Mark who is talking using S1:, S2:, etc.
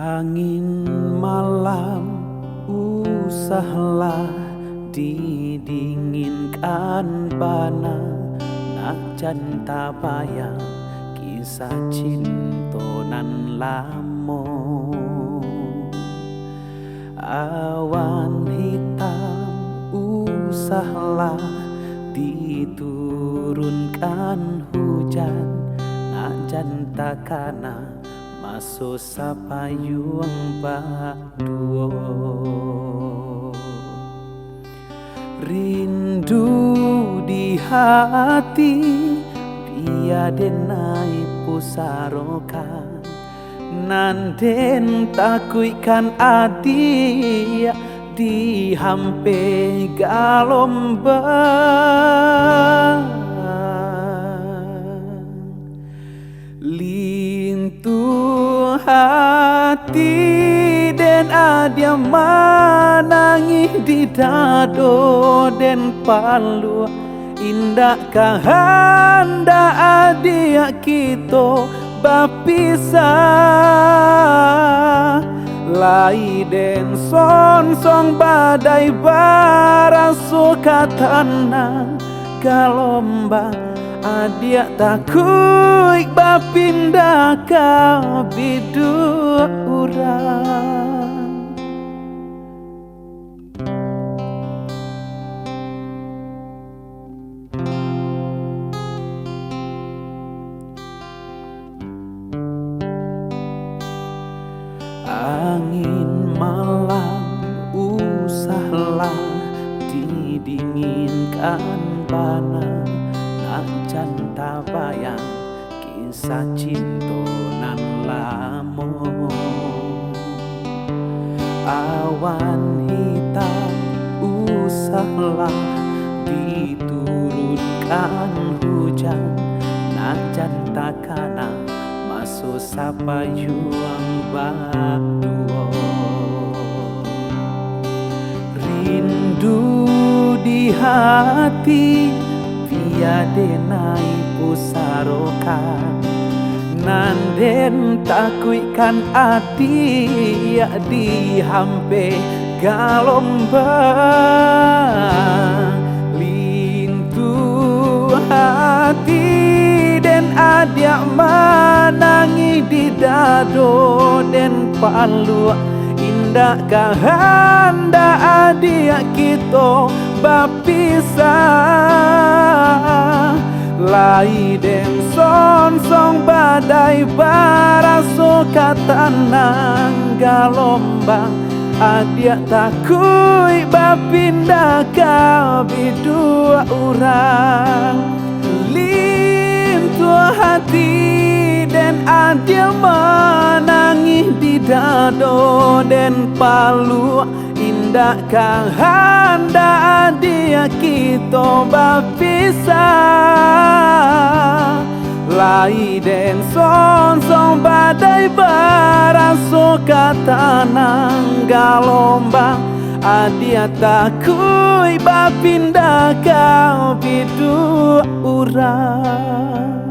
S1: Angin malam usahlah didinginkan bana, nak janta bayang kisah cintonan lamo. Awan hitam usahlah diturunkan hujan, nak janta kana masuk sapayung baduo. Rindu di hati biadenai pusarokan, nanden takuikan adi di hampe galombang. Lintu hati den adia manangi di dado den palu, indah kahanda adia kita bapisah. Lai den song badai barasuka tanang galombang, adia takui bapindah ka bidu urang. Angin malam usahlah didinginkan bana, nak janta bayang kisah cintonan lamo. Awan hitam usahlah diturunkan hujan, nak janta kana masuk sapayung baduo. Rindu di hati biadenai pusarokan, nanden takuikan adi di hampe galombang. Lintu hati den adia manangi di dado den palu, indah kahanda adia kita bapisah. Lai den song badai barasuka tanang galombang, adia takui bapindah ka bidu urang. Tua hati den adia manangi di dado den palu, indah kahanda adia kita bapisah. Lai den song badai barasuka tanang galombang, adia takui bapindah ka bidu urang.